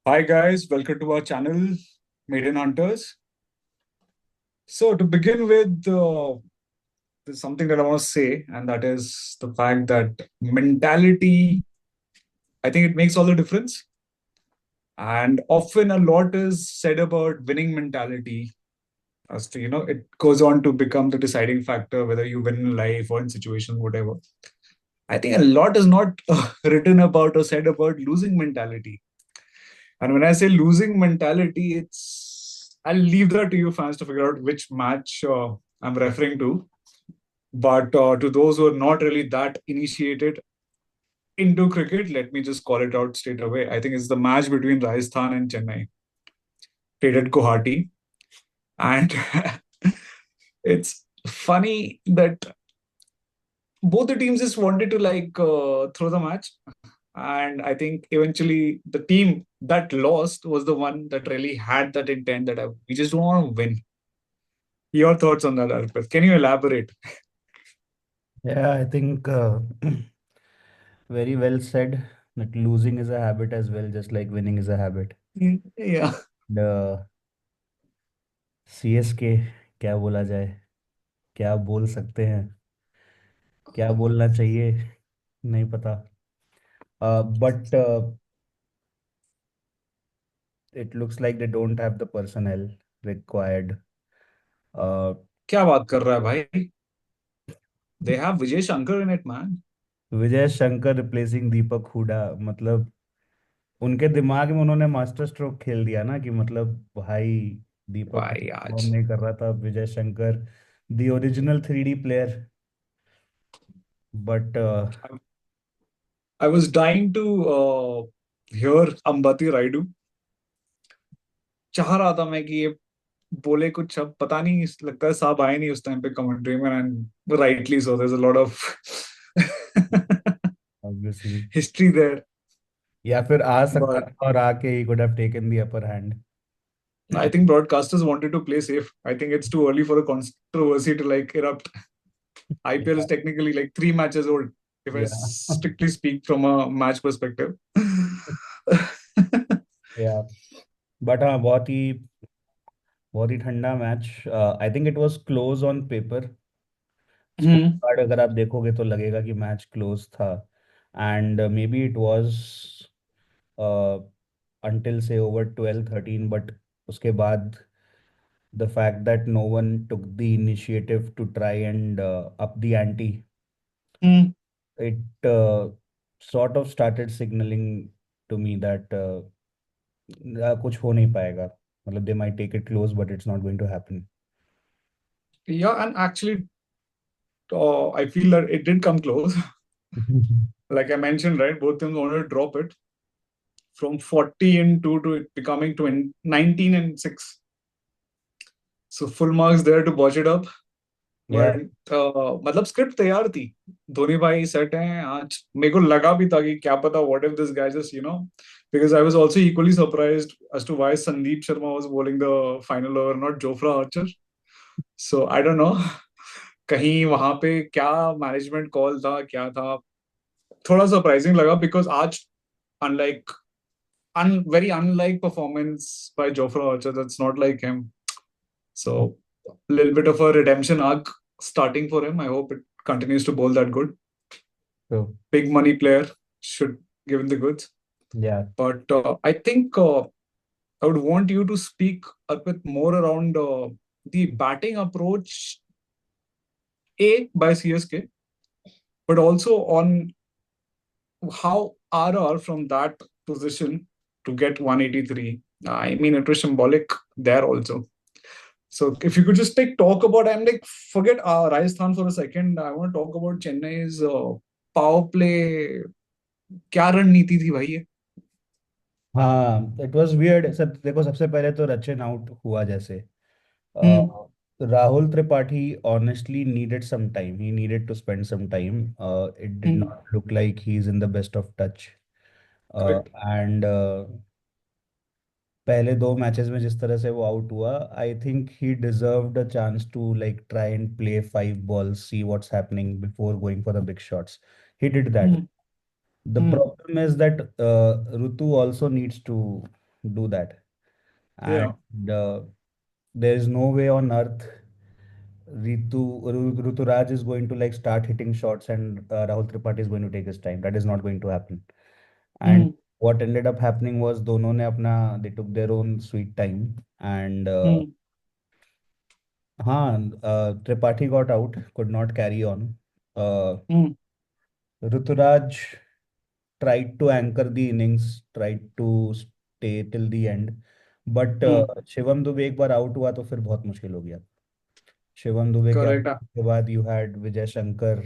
Hi guys, welcome to our channel, Maiden Hunters. So to begin with, there's something that I want to say, and that is the fact that mentality, I think it makes all the difference. And often a lot is said about winning mentality as to, it goes on to become the deciding factor, whether you win in life or in situations, whatever. I think a lot is not written about or said about losing mentality. And when I say losing mentality, I'll leave that to you fans to figure out which match I'm referring to. But to those who are not really that initiated into cricket, let me just call it out straight away. I think it's the match between Rajasthan and Chennai, played at Guwahati. And it's funny that both the teams just wanted to throw the match. And I think eventually the team that lost was the one that really had that intent that we just don't want to win. Your thoughts on that, Arpit? Can you elaborate? Yeah, I think very well said that losing is a habit as well, just like winning is a habit. Yeah. The CSK, क्या बोला जाए, क्या बोल सकते हैं, क्या बोलना चाहिए, नहीं पता. But it looks like they don't have the personnel required. Uh, क्या बात कर रहा है भाई? They have Vijay Shankar in it, man. Vijay Shankar replacing Deepak Hooda, मतलब उनके दिमाग में उन्होंने मास्टर स्ट्रोक खेल दिया ना कि मतलब भाई दीपक भाई परफॉर्म आज नहीं कर रहा था, Vijay Shankar the original 3D player. But I was dying to hear Ambati Raidu. चाह रहा था मैं कि ये बोले कुछ, अब पता नहीं, लगता है साहब आए नहीं उस टाइम पे कमेंट्री में, and rightly so there is a lot of obviously history there. या फिर आ सकता बट था और आके ही could have taken the upper hand. I think broadcasters wanted to play safe. I think it's too early for a controversy to like erupt. IPL is technically like 3 matches old, if I या strictly speak from a match perspective. या but हाँ, बहुत ही ठंडा match. I think it was close on paper. Score Hmm. Card अगर आप देखोगे तो लगेगा कि मैच क्लोज था. And may be it was until say over 12-13, but उसके बाद the fact that no one took the initiative to try and up the ante, Hmm. it sort of started signaling to me that कुछ हो नहीं पाएगा. मतलब they might take it close but it's not going to happen. Yeah, and actually, I feel that it did come close. Like I mentioned, right? Both teams wanted to drop it from 40 and 2 to it becoming 20, 19 and 6. So full marks there to botch it up. Yeah. But मतलब script तैयार थी. धोनी भाई set हैं आज. मेरे को लगा भी था कि क्या पता what if this guy just because I was also equally surprised as to why Sandeep Sharma was bowling the final over, not Jofra Archer. So I don't know. कहीं वहां पे क्या मैनेजमेंट कॉल था, क्या था. थोड़ा सरप्राइजिंग लगा because आज unlike very unlike performance by Jofra Archer, that's not like him. So a little bit of a redemption arc starting for him. I hope it continues to bowl that good. So Big money player, should give him the goods. yeah. But I think I would want you to speak a bit more around the batting approach, A, by CSK, but also on how RR from that position to get 183. I mean, it was symbolic there also. So if you could just talk about, I'm like, forget Rajasthan for a second. I want to talk about Chennai's power play. क्या रणनीति थी भाई ये? हाँ, it was weird sir. देखो, सबसे पहले तो रचिन आउट हुआ जैसे hmm. Rahul Tripathi honestly needed some time. He needed to spend some time. It did hmm. not look like he's in the best of touch. Correct. And पहले दो मैचेस में जिस तरह से वो आउट हुआ, I think he deserved a chance to like try and play 5 balls, see what's happening before going for the big shots. He did that. Hmm. The hmm. problem is that Rutu also needs to do that. Yeah. And there is no way on earth Ruturaj is going to like start hitting shots and Rahul Tripathi is going to take his time. That is not going to happen. And Hmm. what ended up happening was दोनों ने अपना they took their own sweet time and Hmm. हाँ Tripathi got out, could not carry on. Uh, Hmm. Ruturaj tried to anchor the innings, tried to stay till the end, but Hmm. Shivam Dubey एक बार out हुआ तो फिर बहुत मुश्किल हो गया. शिवम दुबे के आउट Correct. के बाद you had Vijay Shankar,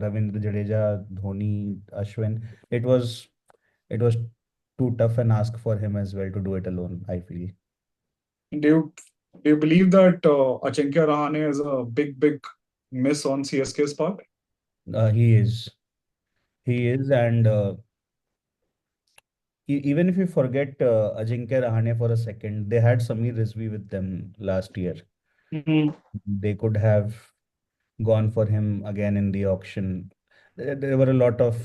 Ravindra Jadeja, Dhoni, Ashwin. It was it was too tough an ask for him as well to do it alone, I feel. Do you do you believe that Ajinkya Rahane is a big miss on CSK's part? He is. He is, and even if you forget Ajinkya Rahane for a second, they had Samir Rizvi with them last year. Hmm. They could have gone for him again in the auction. There were a lot of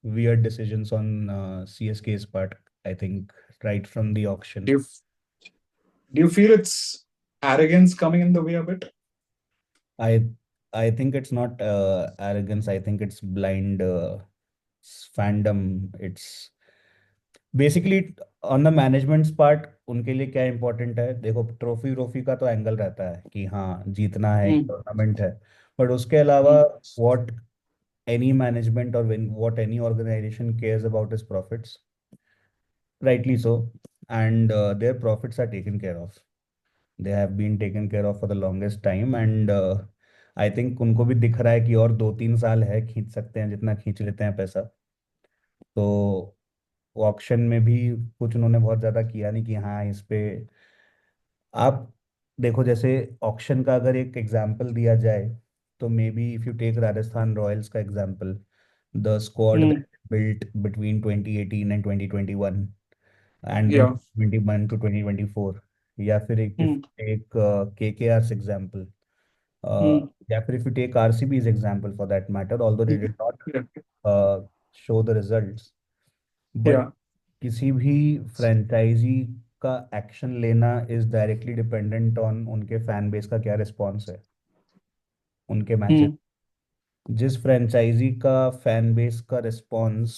weird decisions on CSK's part, I think, right from the Do auction. you do you feel it's arrogance coming in the way a bit? I I think it's not arrogance. I think it's blind fandom. It's basically on the managements part. उनके लिए क्या important है, देखो trophy trophy का तो angle रहता है कि हाँ जीतना है, एक Hmm. टूर्नामेंट है. बट उसके अलावा Hmm. व्हाट एनी मैनेजमेंट और what any organisation cares about is profits, rightly so. And their profits are taken care of. They have been taken care of for the longest time. And I think उनको भी दिख रहा है कि और 2-3 साल है, खींच सकते हैं जितना खींच लेते हैं पैसा. तो ऑक्शन में भी कुछ उन्होंने बहुत ज़्यादा किया नहीं कि हाँ इस पे आप देखो. जैसे ऑक्शन का अगर एक एग्जांपल दिया जाए तो maybe if you take Rajasthan Royals का example, the squad Hmm. That built between 2018 and 2021 and Yeah. 2021 to 2024, या फिर Hmm. एक KKR's एग्जांपल, Hmm. या फिर if you take RCB's example for that matter, although they did not Yeah. Show the results. But Yeah. किसी भी franchise का action लेना is directly dependent on उनके फैन बेस का क्या रिस्पॉन्स है उनके मैचेस. Hmm. जिस फ्रेंचाइजी का फैन बेस का response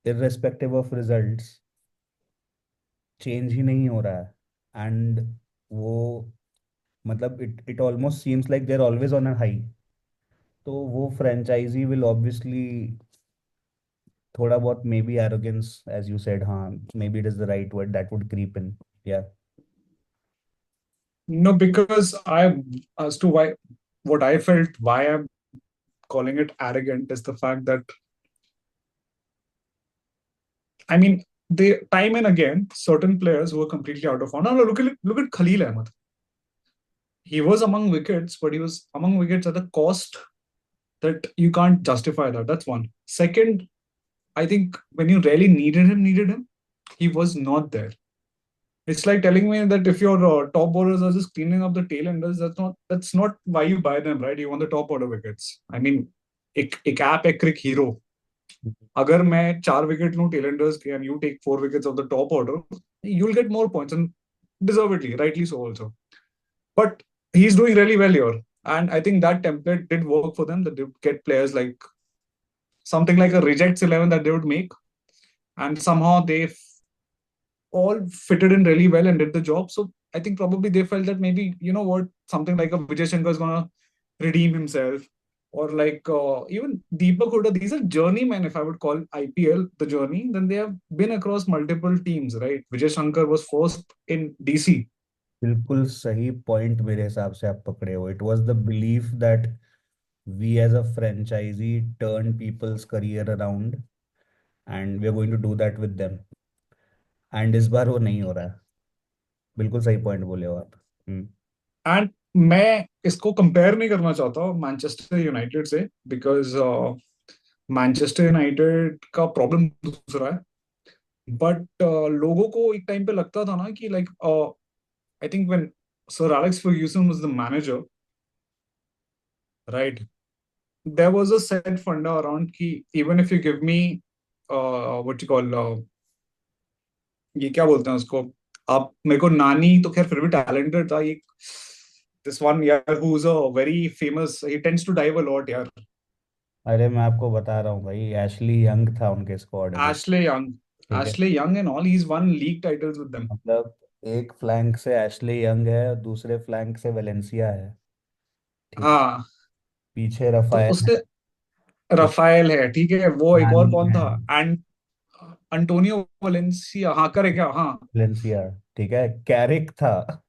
irrespective of results change ही नहीं हो रहा है, एंड वो मतलब it it almost seems like they're always on a high, तो वो फ्रेंचाइजी विल ऑब्वियसली थोड़ा बहुत maybe arrogance as you said, हाँ maybe it is the right word that would creep in. या No, because as to why, what I felt, why I'm calling it arrogant is the fact that, I mean, they time and again, certain players who are completely out of form. Now look at Khalil Ahmed. He was among wickets, but he was among wickets at a cost that you can't justify that. That's one. Second, I think when you really needed him, he was not there. It's like telling me that if your top bowlers are just cleaning up the tail enders, that's not why you buy them, right? You want the top order wickets. I mean, एक app है क्रिक hero. अगर मैं 4 wicket लूं tailenders के and you take 4 wickets of the top order, you'll get more points and deservedly, rightly so also. But he's doing really well here, and I think that template did work for them. That they would get players like something like a rejects 11 that they would make, and somehow they all fitted in really well and did the job. So I think probably they felt that maybe, you know what, something like a Vijay Shankar is gonna redeem himself, or like even Deepak Hooda. These are journeymen, if I would call IPL the journey. Then they have been across multiple teams, right? Vijay Shankar was first in DC. बिल्कुल सही point मेरे हिसाब से आप पकड़े हो. It was the belief that we as a franchise turn people's career around and we are going to do that with them. And इस बार वो नहीं हो रहा है. बिल्कुल सही पॉइंट बोले हो आप. हम्म. एंड मैं इसको कंपेयर नहीं करना चाहता मैनचेस्टर यूनाइटेड से, बिकॉज मैनचेस्टर यूनाइटेड का प्रॉब्लम दूसरा है. बट लोगों को एक टाइम पे लगता था ना कि like I think when Sir Alex Ferguson was the manager, right, there was a set funda around ki even if you give me what you call ये क्या बोलते हैं उसको, आप मेरे को नानी तो खैर फिर भी टैलेंटेड था, ये दिस वन यार who is a very famous, he tends to dive a lot यार। अरे मैं आपको बता रहा हूँ भाई, एशली यंग था उनके स्क्वाड में। एशले यंग, ठीक है। Ashley Young and all, he is won league titles with them. मतलब एक फ्लैंक से एशली यंग है और दूसरे फ्लैंक से वेलेंसिया है। ठीक है। हाँ, पीछे तो रफायल है। उसके ठीक। रफाएल है, ठीक है, वो एक और नानी कौन है। था, एंड अंटोनियो वलेंसिया, हाँ करे क्या, हाँ। वेलेंसिया। ठीक है, कैरिक था।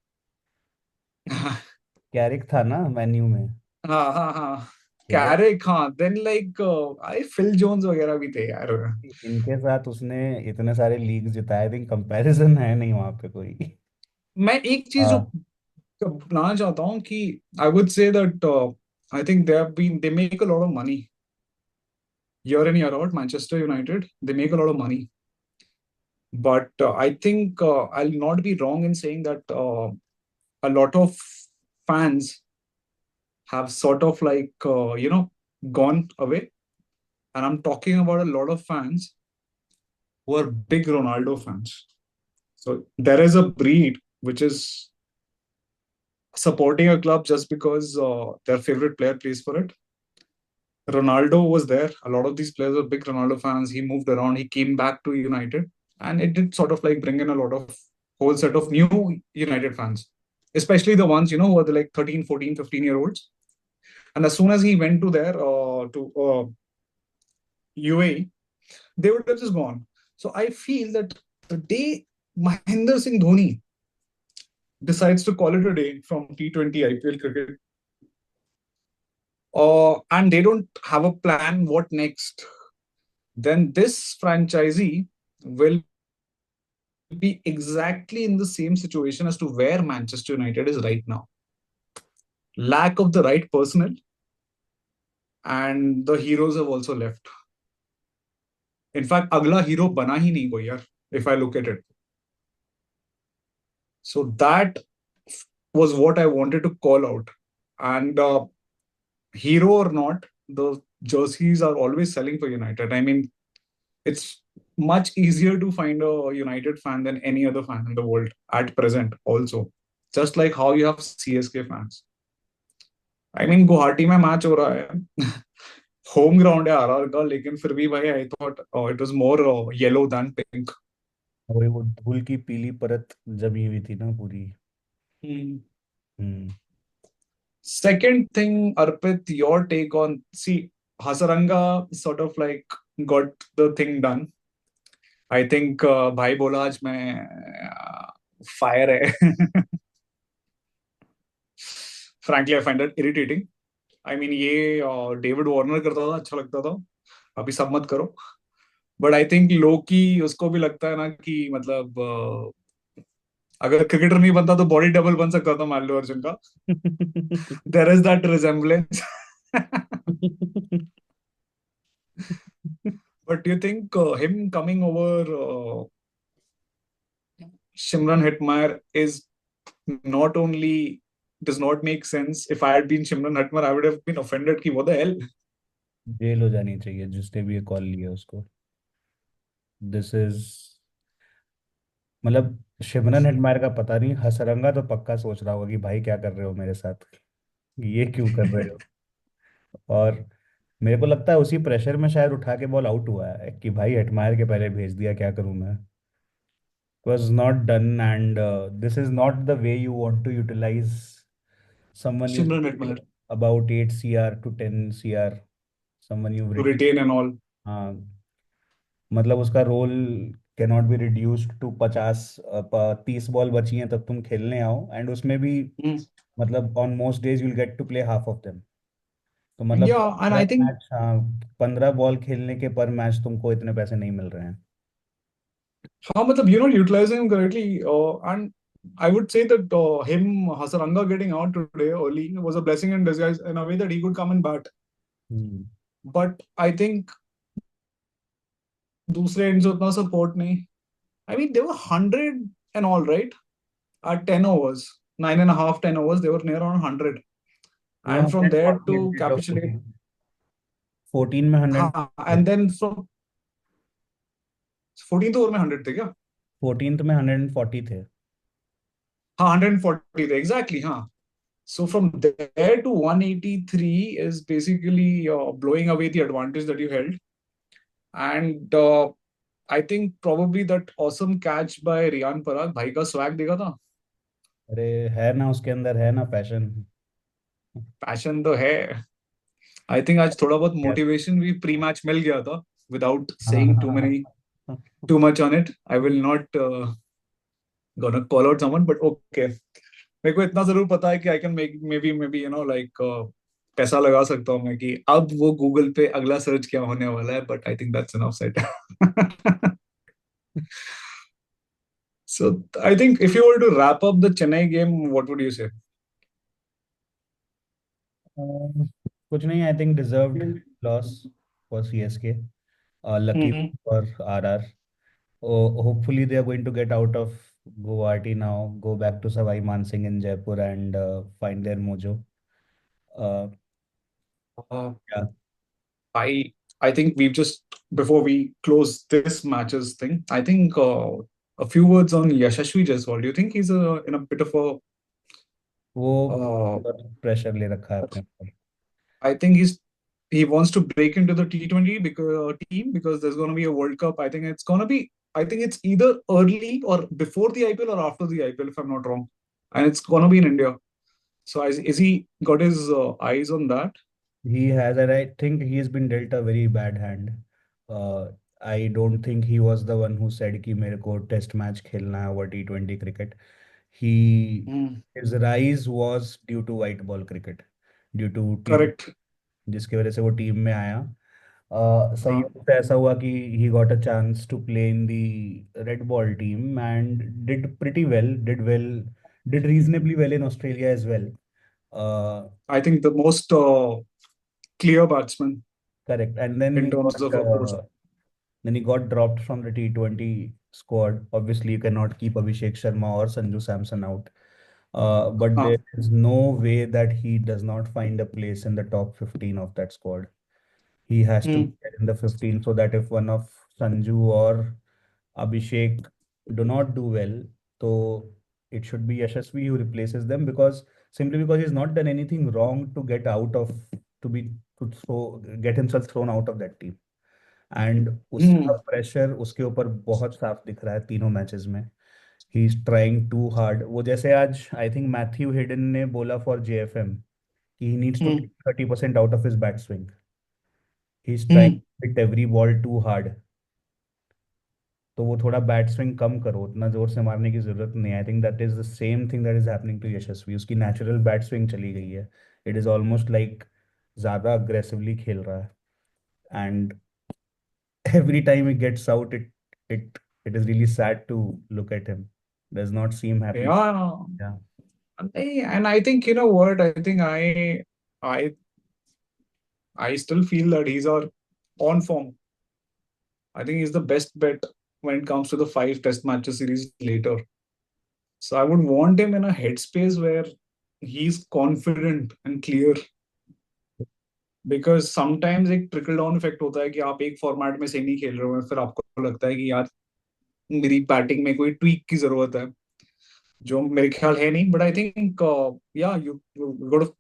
कैरिक था ना मेन्यू में। हाँ हाँ हाँ, ठीक है। कैरिक, हाँ, then like I Phil Jones वगैरह भी थे यार। इनके साथ उसने इतने सारे लीग जिताए, थिंक कंपैरिजन है नहीं वहां पे कोई। मैं एक चीज जो हाँ। बताना चाहता हूँ कि I would say that I think they make a lot of money year in year out. Manchester United, they make a lot of money, but I think I'll not be wrong in saying that a lot of fans have sort of like gone away, and I'm talking about a lot of fans who are big Ronaldo fans. So there is a breed which is supporting a club just because their favorite player plays for it. Ronaldo was there. A lot of these players were big Ronaldo fans. He moved around. He came back to United, and it did sort of like bring in a lot of whole set of new United fans, especially the ones who were the like 13, 14, 15 year olds. And as soon as he went to there to UAE, they would have just gone. So I feel that the day Mahendra Singh Dhoni decides to call it a day from T20 IPL cricket, and they don't have a plan what next, then this franchisee will be exactly in the same situation as to where Manchester United is right now. Lack of the right personnel, and the heroes have also left. In fact, अगला hero बना ही नहीं कोई यार, if I look at it. So that was what I wanted to call out. And hero or not, the jerseys are always selling for United. I mean, it's much easier to find a United fan than any other fan in the world at present, also. Just like how you have CSK fans. I mean, Guwahati में match हो रहा है, home ground है RR का, लेकिन फिर भी भाई I thought it was more yellow than pink. वही वो धूल की पीली परत जमी हुई थी ना पूरी। हम्म। Second thing, Arpit, your take on, see, Hasaranga sort of like got the thing done. I think भाई बोला आज मैं फायर है। Frankly, I find that irritating. I mean, ये डेविड वार्नर करता था अच्छा लगता था, अभी सब मत करो। बट आई थिंक लोकी उसको भी लगता है ना कि मतलब अगर क्रिकेटर नहीं बनता तो बॉडी डबल बन सकता था मान लो अर्जुन का। There is that resemblance. But you think him coming over Shimran Hetmeyer is not only does not make sense. If I had been Shimran Hetmeyer, I would have been offended. Ki what the hell? जेल हो जानी चाहिए जिसने भी ये call लिया उसको। This is, मतलब शिमरन हेटमायर का पता नहीं, हसरंगा तो पक्का सोच रहा होगा कि भाई क्या कर रहे हो मेरे साथ, ये क्यों कर रहे हो। और मेरे को लगता है उसी प्रेशर में शायद उठा के बॉल आउट हुआ है कि भाई हेटमायर के पहले भेज दिया, क्या करूं मैं। was not done, and this is not the way you want to utilize someone you've Shimran paid Hetmeyer about 8 cr to 10 cr, someone you've to written। retain and all. हाँ, मतलब उसका role can not be reduced to 30 ball बची हैं तब तुम खेलने आओ, and उसमें भी Hmm. मतलब on most days you'll get to play half of them. तो मतलब Yeah, and I think 15 match, हाँ, 15 बॉल खेलने के पर मैच तुमको इतने पैसे नहीं मिल रहे हैं। हाँ मतलब you're not utilizing him correctly, and I would say that him Hasaranga getting out today early was a blessing in disguise in a way that he could come and bat. Hmm. But I think दूसरे and से उतना support नहीं. I mean, they were 100 and all, right? At 10 overs, 9.5, 10 overs, they were near on 100. वो And from 100 there ball to खेलते हैं जब capitulate, 14 में 100। हाँ, and then from 14th over में 100 थे क्या? 14th में 140 थे. हाँ 140 थे एग्जैक्टली हाँ. So from there to 183 is basically blowing away the advantage that you held. And I think probably that awesome catch by Riyan Parag, भाई का swag देखा था. अरे है ना, उसके अंदर है ना पैशन. पैशन तो है. आई थिंक आज थोड़ा बहुत यार. मोटिवेशन भी प्री मैच मिल गया था. विदाउट हाँ सेइंग हाँ हाँ. too much on it. I will not gonna call out someone, but okay. मेरे को इतना जरूर पता है कि I can make may be like पैसा लगा सकता हूँ मैं कि अब वो गूगल पे अगला सर्च क्या होने वाला है, but I think that's enough set. So I think if you were to wrap up the Chennai game, what would you say? कुछ नहीं, I think deserved loss for CSK, lucky Hmm. For RR. Hopefully they are going to get out of Guwahati now, go back to Savai Mansingh in Jaipur and find their mojo. Uh, Uh, yeah. I think we've just before we close this matches thing, I think a few words on Yashasvi as well. Do you think he's in a bit of a वो uh, pressure ले रखा है अपने ऊपर. I think he wants to break into the T20 because team because there's going to be a World Cup. I think it's going to be. I think it's either early or before the IPL or after the IPL, if I'm not wrong, and it's going to be in India. So is he got his eyes on that? He has, and I think he has been dealt a very bad hand. uh, I don't think he was the one who said कि मेरे को test match खेलना है over T20 cricket. he Hmm. his rise was due to white ball cricket, due to T20, Correct. जिसकी वजह से वो team में आया. Uh, संयोग से ऐसा हुआ कि he got a chance to play in the red ball team and did pretty well, did reasonably well in Australia as well. uh, I think the most clear batsman Correct. And then in terms of approach. then he got dropped from the T20 squad. Obviously, you cannot keep Abhishek Sharma or Sanju Samson out. But Uh, there is no way that he does not find a place in the top 15 of that squad. He has to be hmm. there in the 15 so that if one of Sanju or Abhishek do not do well, so it should be Yashasvi who replaces them, because simply because he's not done anything wrong to get out of, to be to throw get himself thrown out of that team. And उसका Hmm. Pressure उसके ऊपर बहुत साफ दिख रहा है तीनों matches में. He is trying too hard. वो जैसे आज आई थिंक मैथ्यू हिडन ने बोला फॉर जेएफएम कि he needs to Hmm. Take 30% out of his bat swing. He is trying Hmm. Hit every ball too hard. तो वो थोड़ा बैट स्विंग कम करो, उतना जोर से मारने की जरूरत नहीं. I think that is the same thing that is happening to Yashasvi. उसकी नेचुरल बैट स्विंग चली गई है. इट इज ऑलमोस्ट लाइक ज्यादा अग्रेसिवली खेल रहा है. And every time he gets out, it it is really sad to look at him. Does not seem happy. Yeah. Yeah. And I think you know what? I think I I still feel that he's our on form. I think he's the best bet when it comes to the five test matches series later. So I would want him in a headspace where he's confident and clear. Because sometimes एक trickle down effect होता है कि आप एक format में सही नहीं खेल रहे हो फिर आपको लगता है कि यार मेरी बैटिंग में कोई ट्वीक की जरूरत है जो मेरे ख्याल है नहीं. बट आई थिंक या you got a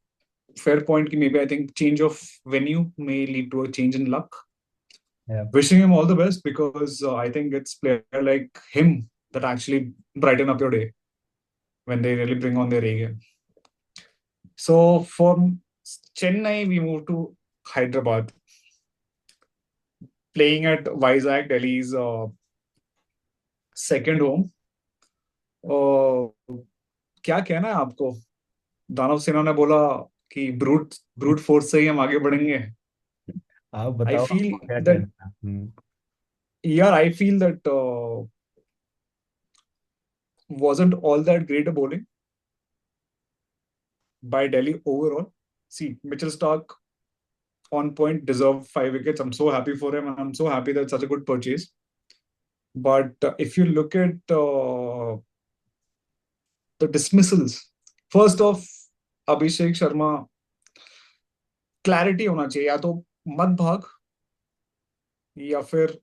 fair point ki maybe I think change of venue may lead to a change in luck. Yeah. Wishing him all the best because I think it's player like him that actually brighten up your day when they really bring on their A game. So from Chennai, we move to Hyderabad, playing at Vizag, Delhi's second home. क्या कहना है आपको? दानव सेना ने बोला कि brute brute force से ही हम आगे बढ़ेंगे. आप I बताओ feel आपको क्या that कहना है. yeah, I feel that wasn't all that great a bowling by Delhi overall. See, Mitchell Stark on point deserved 5 wickets. I'm so happy for him, and I'm so happy that's such a good purchase. But if you look at the dismissals, first off, Abhishek Sharma, clarity होना चाहिए. या तो मत भाग या फिर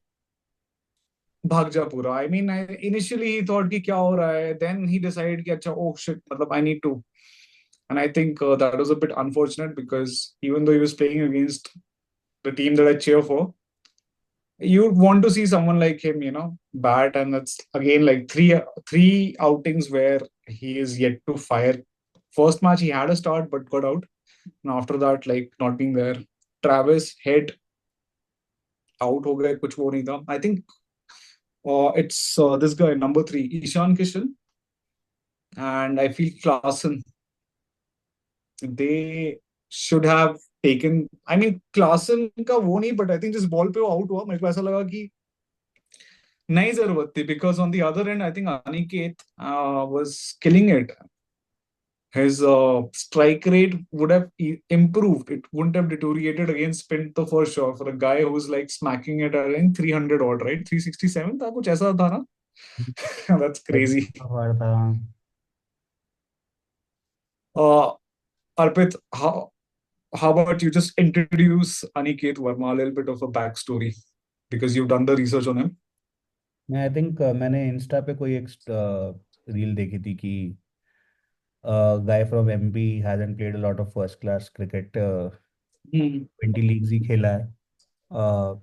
भाग जा पूरा. I mean, initially he thought कि क्या हो रहा है, then he decided कि अच्छा, oh shit, मतलब I need to. And I think that was a bit unfortunate because even though he was playing against the team that I cheer for, you want to see someone like him, bat. And that's again like three outings where he is yet to fire. First match he had a start but got out, and after that, like, not being there. Travis head out हो गए, कुछ वो नहीं था. I think it's this guy number three, Ishan Kishan, and I feel Klassen. They should have taken. I mean, Klassen का वो नहीं, but I think जिस बॉल पे वो आउट हुआ, मेरे को ऐसा लगा कि नहीं जरूरत थी, because on the other end I think Aniket was killing it. His strike rate would have improved. It wouldn't have deteriorated against spin to for sure. For a guy who's like smacking it at, I think, 300 odd, right? 367 था कुछ ऐसा था ना. That's crazy. Hard था। Uh, Arpit, how about you just introduce Aniket Verma, a little bit of a backstory, because you've done the research on him. मैं I think मैंने Insta पे कोई एक रील देखी थी कि guy from MP hasn't played a lot of first class cricket, Hmm. 20 leagues ही खेला है, Uh,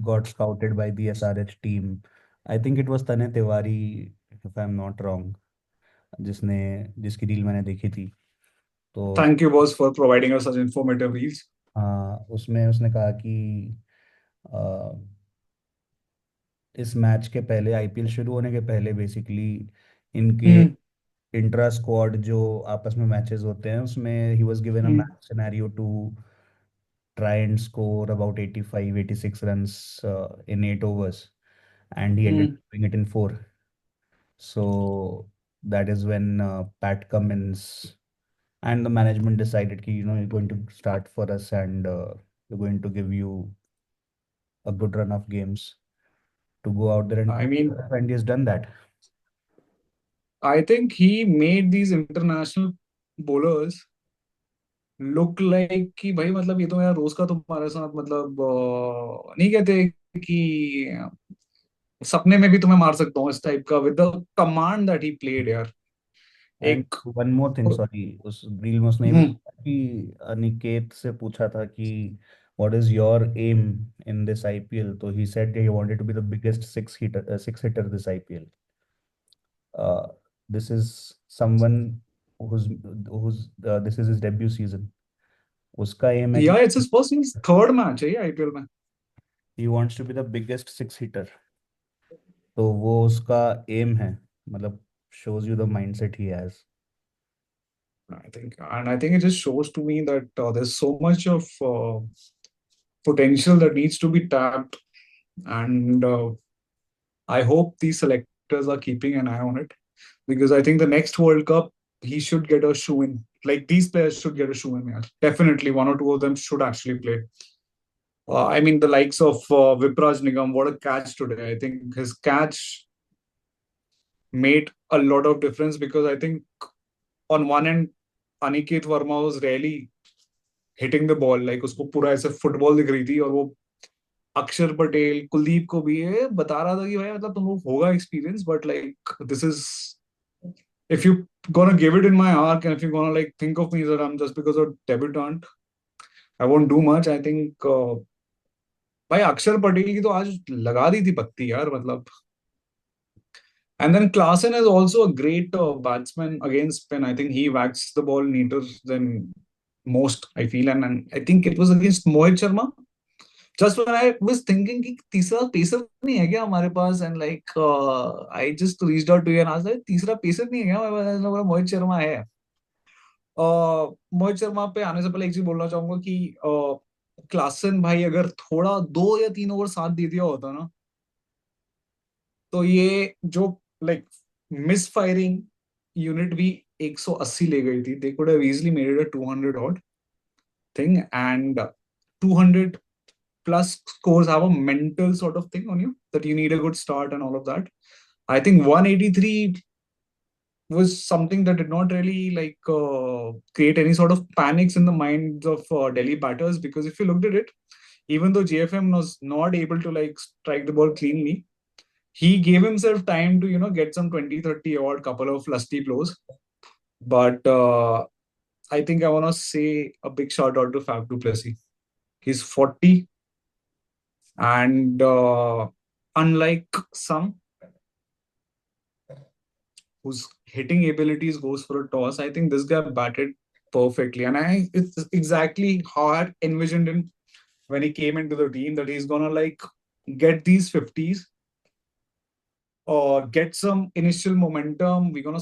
got scouted by the SRH team. I think it was तने Tiwari, if I'm not wrong, जिसने जिसकी रील मैंने देखी थी। तो Thank you, boss, for providing us such informative reels. उसमें उसने कहा कि अ, इस मैच के पहले, आईपीएल शुरू होने के पहले बेसिकली इनके Hmm. इंट्रा स्क्वाड जो आपस में मैचेस होते हैं उसमें he was given a Hmm. Match scenario to try and score about 85, 86 runs in 8 overs, and he ended Hmm. up doing it in four. So that is when Pat Cummins and the management decided कि you're going to start for us, and we're going to give you a good run of games to go out there and I prove mean, yourself, and he has done that. I think he made these international bowlers look like कि भाई, मतलब ये तो मेरा रोज का तुम्हारे साथ, मतलब नहीं कहते कि सपने में भी तुम्हें मार सकता हूँ, इस टाइप का, with the command that he played यार. एंड एक वन मोर थिंग, सॉरी, उस रील में उसने ये भी हम्म. बोला कि अनिकेत से पूछा था कि what is your aim in this IPL, तो he said he wanted to be the biggest six hitter this IPL. This is someone this is his debut season. उसका एम है कि या it's his first, third match है ये IPL में. He wants to be the biggest six hitter. तो वो उसका एम है, मतलब shows you the mindset he has. I think it just shows to me that there's so much of potential that needs to be tapped, and I hope these selectors are keeping an eye on it, because I think the next World Cup he should get a shoe in. Like, these players should get a shoe in. Yeah. Definitely, one or two of them should actually play. I mean, the likes of Vipraj Nigam, what a catch today! I think his catch made a lot of difference, because I think on one end, Aniket Verma was really hitting the ball, like उसको पूरा ऐसे football दिख रही थी, और वो अक्षर पटेल, कुलदीप को भी ये बता रहा था कि भाई, मतलब तुम लोग होगा experience, but like this is, if you gonna give it in my arc, and if you're gonna like think of me that I'm just because of debutant, I won't do much. I think भाई अक्षर पटेल की तो आज लगा दी थी पत्ती यार, मतलब. And then Klaasen is also a great batsman against spin. I think he whacks the ball neater than most, I feel. And I think it was against Mohit Sharma. Just when I was thinking कि तीसरा pacer नहीं है क्या हमारे पास, and like I just reached out to you and asked that तीसरा pacer नहीं है क्या हमारे पास, बोला मोहित शर्मा है. मोहित शर्मा पे आने से पहले एक चीज बोलना चाहूंगा कि क्लासन भाई अगर थोड़ा 2 या 3 ओवर साथ दे दिया होता ना, तो ये जो लाइक मिस फायरिंग यूनिट भी 180 ले गई थी. They could have easily made it a 200 odd thing. And 200 plus scores have a mental sort of thing on you, that you need a good start and all of that. I think 183 was something that did not really like create any sort of panics in the minds of Delhi batters, because if you looked at it, even though JFM was not able to like strike the ball cleanly, He gave himself time to, get some 20, 30 odd couple of lusty blows. But I think I want to say a big shout out to Fab du Plessis. He's 40, and unlike some whose hitting abilities goes for a toss, I think this guy batted perfectly. And it's exactly how I envisioned him when he came into the team, that he's gonna like get these 50s or get some initial momentum. We're gonna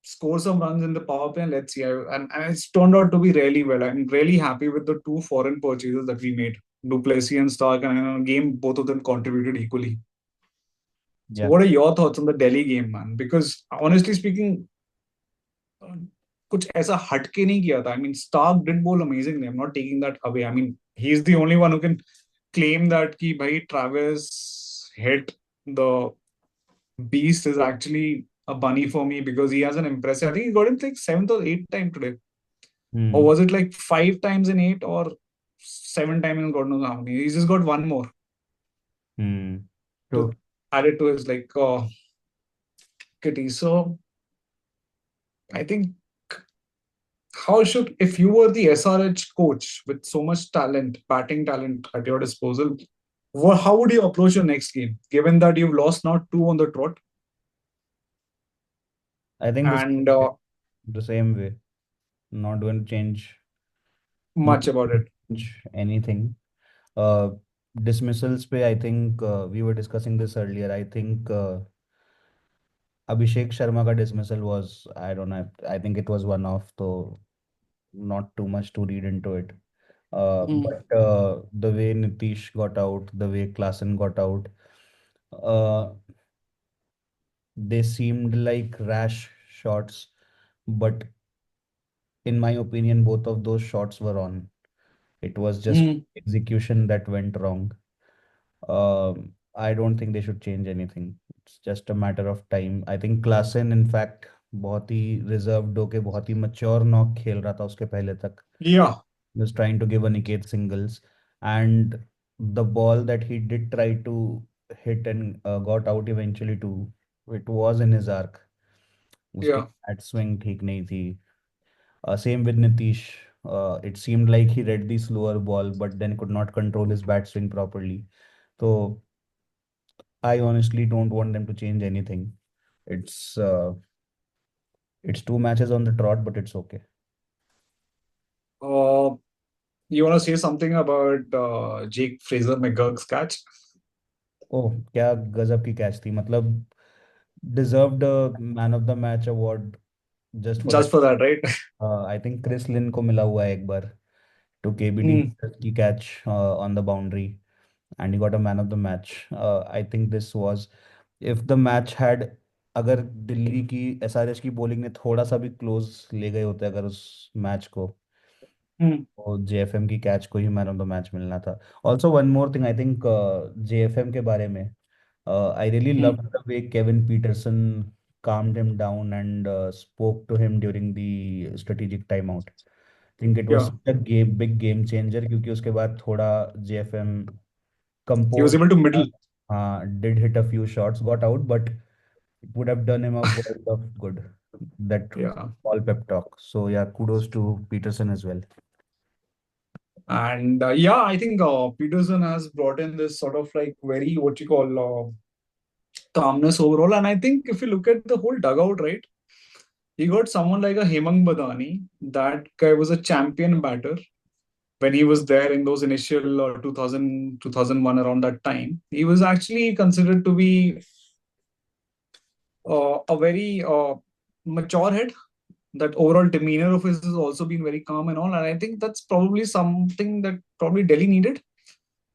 score some runs in the power play, and let's see. And it's turned out to be really well. I'm really happy with the two foreign purchases that we made, Duplessis and Stark, and in a game both of them contributed equally. So, Yeah. what are your thoughts on the Delhi game, man? Because honestly speaking, कुछ ऐसा हटके नहीं किया था. I mean, Stark did bowl amazingly. I'm not taking that away. I mean, he's the only one who can claim that कि भाई Travis hit the beast is actually a bunny for me, because he has an impressive. I think he got him like seventh or eighth time today, or Hmm. was it like 5 times in eight or 7 times in God knows how many? He's just got one more Hmm. to True. add it to his like kitty. So I think, how should, if you were the SRH coach with so much talent, batting talent at your disposal, how would you approach your next game, given that you've lost now two on the trot? I think And the same way. Not going to change. Not much about it. change anything. Uh, Dismissals पे I think we were discussing this earlier. I think Abhishek Sharma का dismissal was, I don't know, I think it was one off, so not too much to read into it. Hmm. But the way Nitish got out, the way Klassen got out, uh, they seemed like rash shots, but in my opinion, both of those shots were on. It was just Hmm. execution that went wrong. I don't think they should change anything. It's just a matter of time. I think Klassen, in fact, बहुत ही reserved होके बहुत ही mature knock खेल रहा था उसके पहले तक. Yeah. Was trying to give a Niket singles, and the ball that he did try to hit and got out eventually too, it was in his arc. उसकी Yeah. bat swing ठीक नहीं थी. Same with Nitish. It seemed like he read the slower ball, but then could not control his bat swing properly. So I honestly don't want them to change anything. It's uh, it's two matches on the trot, but it's okay. Uh, you want to say something about Jake Fraser McGurk's catch? ओह क्या गजब की catch थी मतलब deserved man of the match award just for Just that. for that, right? I think Chris Lynn को मिला हुआ है एक बार टू केबीडी Hmm. की catch on the boundary and he got a man of the match. I think this was if the match had अगर दिल्ली की SRH की बॉलिंग ने थोड़ा सा भी क्लोज ले गए होते अगर उस मैच को Hmm. तो जेएफएम की कैच को ही मैन ऑफ द मैच मिलना था. Also one more thing I think JFM के बारे में I really Hmm. loved the way Kevin Peterson calmed him down and spoke to him during the strategic timeout. I think it was Yeah. such a big game changer क्योंकि उसके बाद थोड़ा JFM He was composed, able to middle. did hit a few shots, got out, but it would have done him a world of good. That Yeah. all pep talk. So yeah, kudos to Peterson as well. And yeah, I think Peterson has brought in this sort of like very, what you call, calmness overall. And I think if you look at the whole dugout, right, you got someone like a Hemang Badani. That guy was a champion batter when he was there in those initial 2000, around that time. He was actually considered to be a very mature head. That overall demeanor of his has also been very calm and all. And I think that's probably something that probably Delhi needed,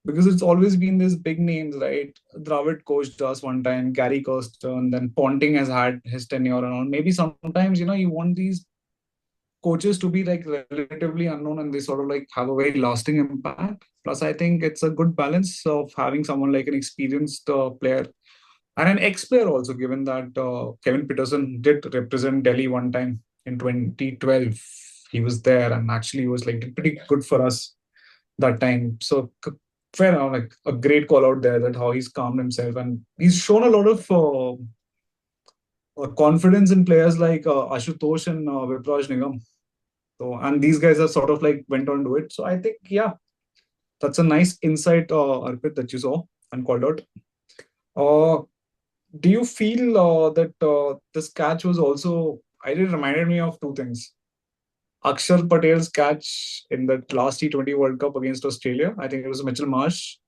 because it's always been these big names, right? Dravid coached us one time, Gary Kirsten, then Ponting has had his tenure and all. Maybe sometimes, you want these coaches to be like relatively unknown and they sort of like have a very lasting impact. Plus, I think it's a good balance of having someone like an experienced player and an ex-player also, given that Kevin Peterson did represent Delhi one time in 2012. He was there and actually was like pretty good for us that time. So fair enough, like a great call out there that how he's calmed himself and he's shown a lot of confidence in players like Ashutosh and Vipraj Nigam. So, and these guys are sort of like went on to it. So I think, yeah, that's a nice insight, Arpit, that you saw and called out. Uh, do you feel that this catch was also, I did reminded me of two things. Akshar Patel's catch in that last T20 World Cup against Australia. I think it was Mitchell Marsh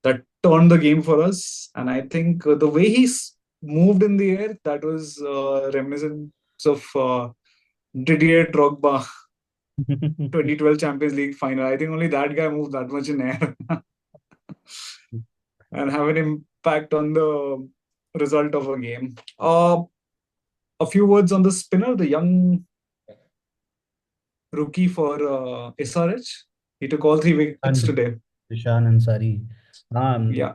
that turned the game for us. And I think the way he's moved in the air, that was reminiscent of Didier Drogba 2012 Champions League final. I think only that guy moved that much in air and have an impact on the result of a game. A few words on the spinner, the young rookie for SRH. He took all three wickets And today. Ishan Ansari. Yeah.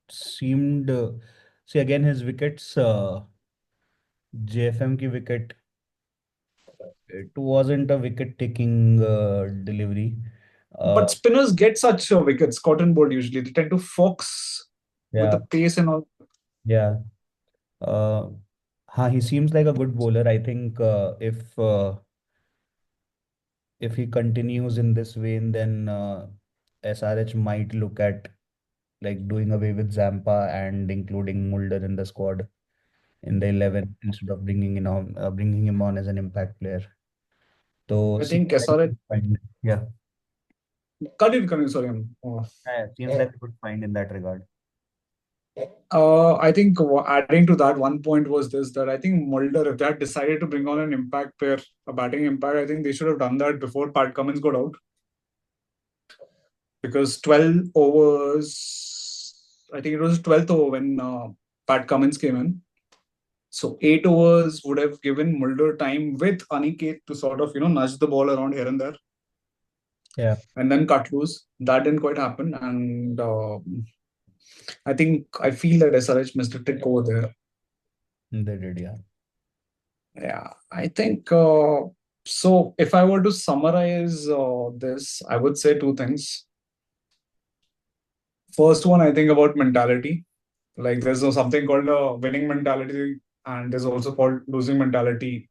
Seemed see again his wickets, JFM की wicket, it wasn't a wicket taking delivery. But uh, spinners get such wickets, cotton ball usually. They tend to fox with the yeah, pace and all. yeah. uh, he seems like a good bowler. I think if he continues in this vein, then SRH might look at like doing away with Zampa and including Mulder in the squad in the 11 instead of bringing him on as an impact player. So I seems think like a SRH. good find. Yeah, Continue, sorry. seems like a good find in that regard. I think adding to that, one point was this that I think Mulder, if they had decided to bring on an impact pair, a batting impact, I think they should have done that before Pat Cummins got out. Because 12 overs, I think it was 12th over when Pat Cummins came in. So 8 overs would have given Mulder time with Aniket to sort of, nudge the ball around here and there Yeah, and then cut loose. That didn't quite happen. And I think I feel that SRH missed a trick over there. they did. Yeah, Yeah, I think so. If I were to summarize this, I would say two things. First one, I think about mentality. Like there's something called a winning mentality, and there's also called losing mentality.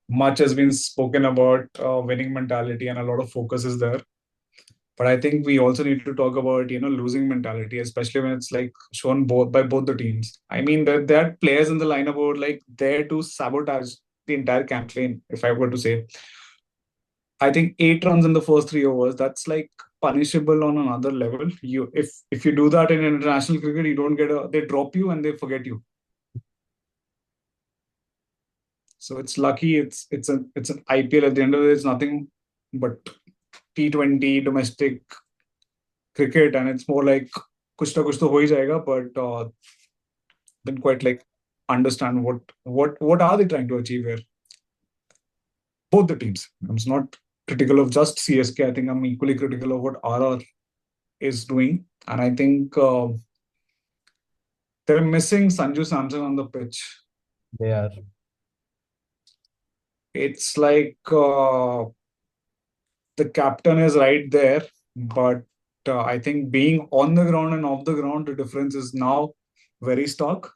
Much has been spoken about winning mentality, and a lot of focus is there. But I think we also need to talk about losing mentality, especially when it's like shown both by both the teams. I mean, there are players in the lineup who are like there to sabotage the entire campaign. If I were to say, I think 8 runs in the first 3 overs, that's like punishable on another level. If you do that in international cricket, you don't get they drop you and they forget you. So it's lucky it's an IPL. At the end of it, it's nothing but T20 domestic cricket, and it's more like kuch to ho hi jayega, but didn't quite like understand what are they trying to achieve here. Both the teams. I'm not critical of just CSK. I think I'm equally critical of what RR is doing, and I think they're missing Sanju Samson on the pitch. they are. It's like the captain is right there, but I think being on the ground and off the ground, the difference is now very stark.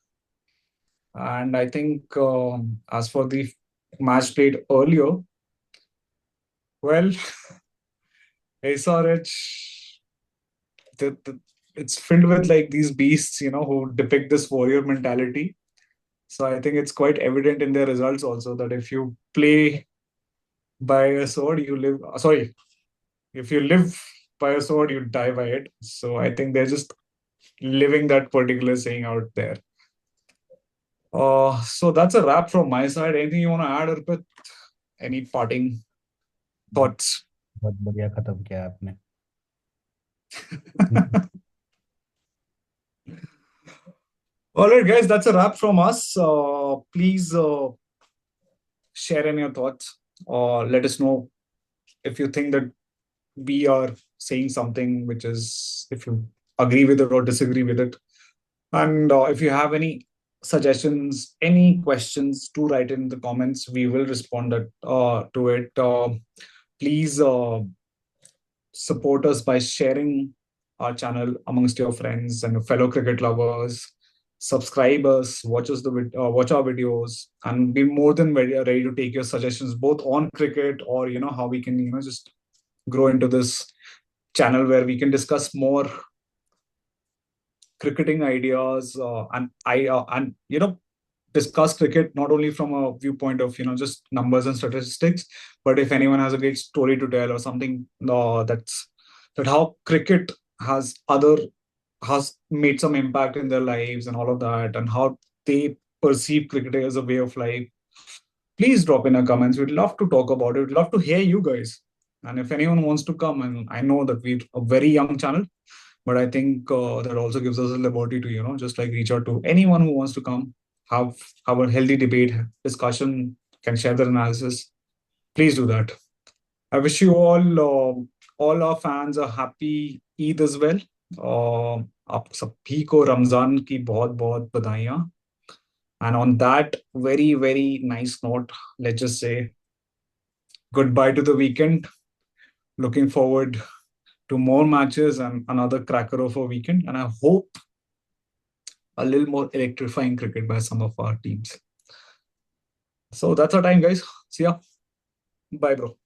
And I think as for the match played earlier, well, SRH, it's filled with like these beasts, who depict this warrior mentality. So I think it's quite evident in their results also that if you play by a sword, you live. Sorry, if you live by a sword, you die by it. So I think they're just living that particular saying out there. So that's a wrap from my side. Anything you want to add, Arpit? Any parting thoughts? बहुत बढ़िया खत्म किया आपने. All right, guys, that's a wrap from us. Please share any of your thoughts or let us know if you think that we are saying something which is, if you agree with it or disagree with it. And if you have any suggestions, any questions, to write in the comments. We will respond to it. Please support us by sharing our channel amongst your friends and your fellow cricket lovers. Subscribe us, watch our videos, and be more than ready to take your suggestions both on cricket or how we can just grow into this channel where we can discuss more cricketing ideas and discuss cricket not only from a viewpoint of just numbers and statistics, but if anyone has a great story to tell or something that how cricket has other has made some impact in their lives and all of that, and how they perceive cricket as a way of life, please drop in our comments. We'd love to talk about it. We'd love to hear you guys. And if anyone wants to come, and I know that we're a very young channel, but I think that also gives us a liberty to just like reach out to anyone who wants to come, have a healthy debate, discussion, can share their analysis. Please do that. I wish you all our fans a happy Eid as well. आप सभी को रमजान की बहुत बहुत बधाइयाँ. And on that very very nice note, let's just say goodbye to the weekend. Looking forward to more matches and another cracker of a weekend. And I hope a little more electrifying cricket by some of our teams. So that's our time, guys. See ya. Bye, bro.